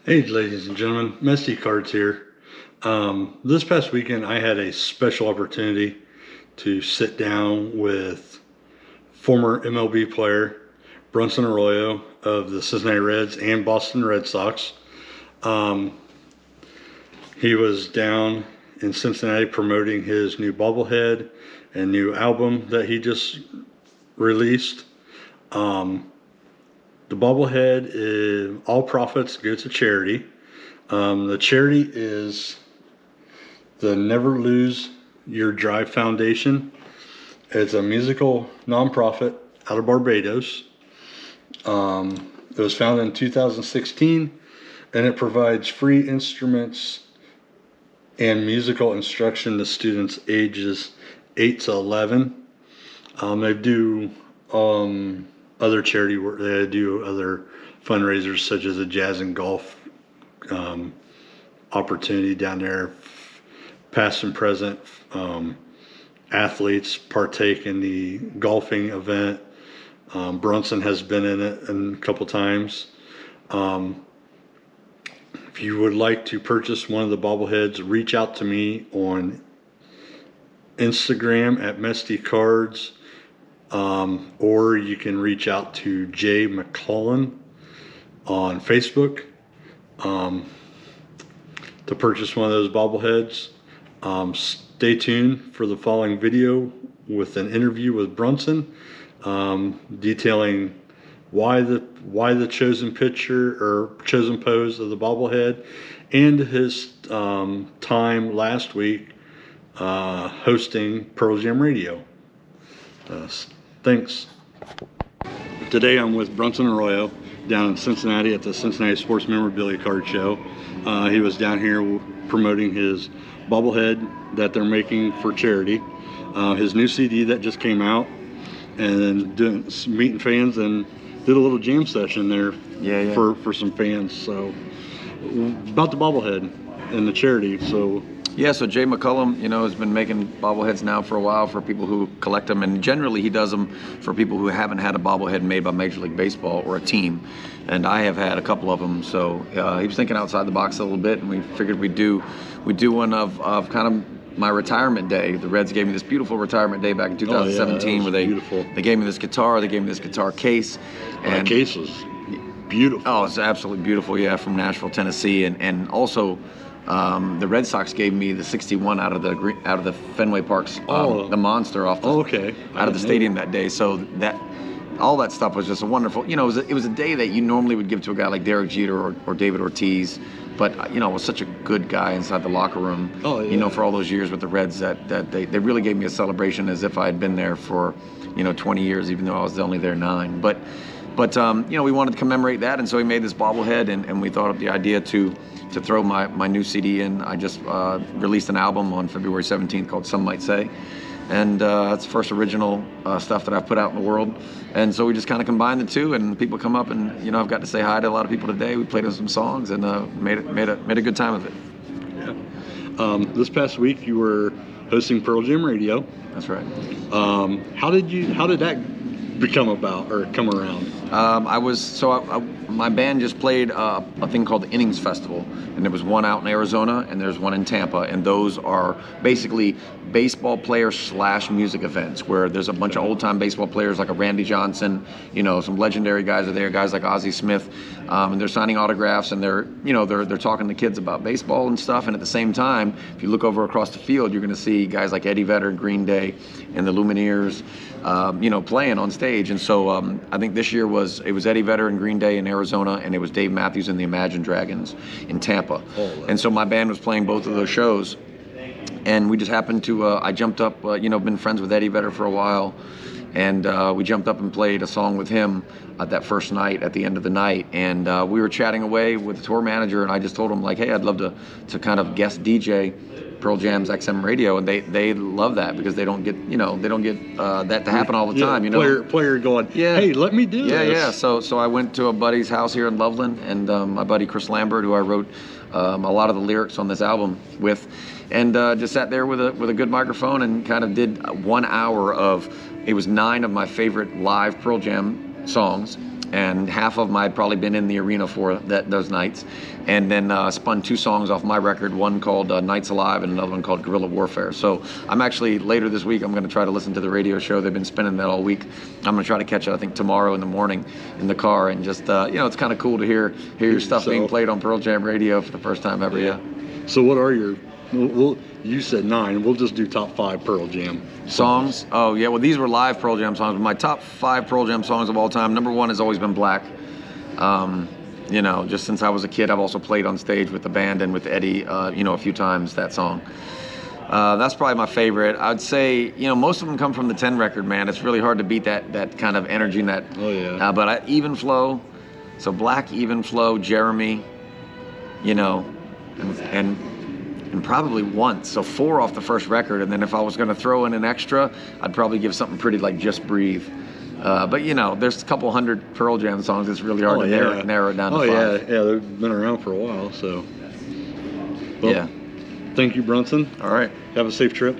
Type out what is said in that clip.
Hey, ladies and gentlemen, Mesty Cards here. This past weekend, I had a special opportunity to sit down with former MLB player Bronson Arroyo of the Cincinnati Reds and Boston Red Sox. He was down in Cincinnati promoting his new Bobblehead and new album that he just released. The Bobblehead is all profits go to charity. The charity is the Never Lose Your Drive Foundation. It's a musical nonprofit out of Barbados. It was founded in 2016, and it provides free instruments and musical instruction to students ages 8 to 11. They do other charity work. They do other fundraisers such as a jazz and golf opportunity down there. Past and present athletes partake in the golfing event. Bronson has been in it a couple times. If you would like to purchase one of the bobbleheads, reach out to me on Instagram at Mesty Cards. Or you can reach out to Jay McCollum on Facebook to purchase one of those bobbleheads. Stay tuned for the following video with an interview with Bronson, detailing why the chosen picture or chosen pose of the bobblehead and his time last week hosting Pearl Jam Radio. Thanks. Today I'm with Bronson Arroyo down in Cincinnati at the Cincinnati Sports Memorabilia Card Show. He was down here promoting his bobblehead that they're making for charity, his new CD that just came out, and then meeting fans and did a little jam session there for some fans. So about the bobblehead and the charity. So Jay McCollum, has been making bobbleheads now for a while for people who collect them, and generally he does them for people who haven't had a bobblehead made by Major League Baseball or a team. And I have had a couple of them, so he was thinking outside the box a little bit, and we figured we'd do one of kind of my retirement day. The Reds gave me this beautiful retirement day back in 2017 where they gave me this guitar, they gave me this guitar case. And that case was beautiful. Oh, it's absolutely beautiful, from Nashville, Tennessee, and also the Red Sox gave me the 61 out of the Fenway Park's the Monster off out of the stadium that day. So that all that stuff was just a wonderful. It was a day that you normally would give to a guy like Derek Jeter or David Ortiz, but was such a good guy inside the locker room. For all those years with the Reds that they really gave me a celebration as if I had been there for 20 years, even though I was only there 9. But we wanted to commemorate that, and so we made this bobblehead, and we thought of the idea to throw my new CD in. I just released an album on February 17th called Some Might Say, and that's the first original stuff that I've put out in the world. And so we just kind of combined the two, and people come up, and I've got to say hi to a lot of people today. We played some songs and made a good time of it. Yeah. This past week you were hosting Pearl Jam Radio. That's right. How did that become about or come around? My band just played a thing called the Innings Festival, and there was one out in Arizona and there's one in Tampa, and those are basically baseball player / music events where there's a bunch of old time baseball players like a Randy Johnson, some legendary guys are there, guys like Ozzie Smith, and they're signing autographs, and they're talking to kids about baseball and stuff. And at the same time, if you look over across the field, you're going to see guys like Eddie Vedder, Green Day, and the Lumineers, playing on stage. And so I think this year was Eddie Vedder and Green Day in Arizona, and it was Dave Matthews and the Imagine Dragons in Tampa. And so my band was playing both of those shows, and we just happened to I jumped up, been friends with Eddie Vedder for a while, and we jumped up and played a song with him that first night at the end of the night. And we were chatting away with the tour manager, and I just told him, like, hey, I'd love to kind of guest DJ Pearl Jam's XM radio, and they love that because they don't get that to happen all the time. Player going, hey, let me do this. Yeah. So I went to a buddy's house here in Loveland, and my buddy Chris Lambert, who I wrote a lot of the lyrics on this album with, and just sat there with a good microphone and kind of did 1 hour of. It was 9 of my favorite live Pearl Jam songs, and half of them I'd probably been in the arena for those nights, and then spun 2 songs off my record, one called Nights Alive and another one called Guerrilla Warfare. So I'm actually, later this week, I'm going to try to listen to the radio show. They've been spinning that all week. I'm going to try to catch it, I think, tomorrow in the morning in the car, and just, it's kind of cool to hear your stuff being played on Pearl Jam radio for the first time ever, yeah. So what are your, you said 9, we'll just do top 5 Pearl Jam songs? Oh, yeah, well, these were live Pearl Jam songs. My top 5 Pearl Jam songs of all time, number 1 has always been Black. Just since I was a kid, I've also played on stage with the band and with Eddie, a few times, that song. That's probably my favorite. I'd say, most of them come from the 10 record, man. It's really hard to beat that kind of energy and that. Oh, yeah. But Even Flow, so Black, Even Flow, Jeremy, and probably Once. So 4 off the first record. And then if I was going to throw in an extra, I'd probably give something pretty like Just Breathe. But there's a couple hundred Pearl Jam songs. It's really hard to narrow it down to 5. Yeah, they've been around for a while. So, well, yeah. Thank you, Bronson. All right. Have a safe trip.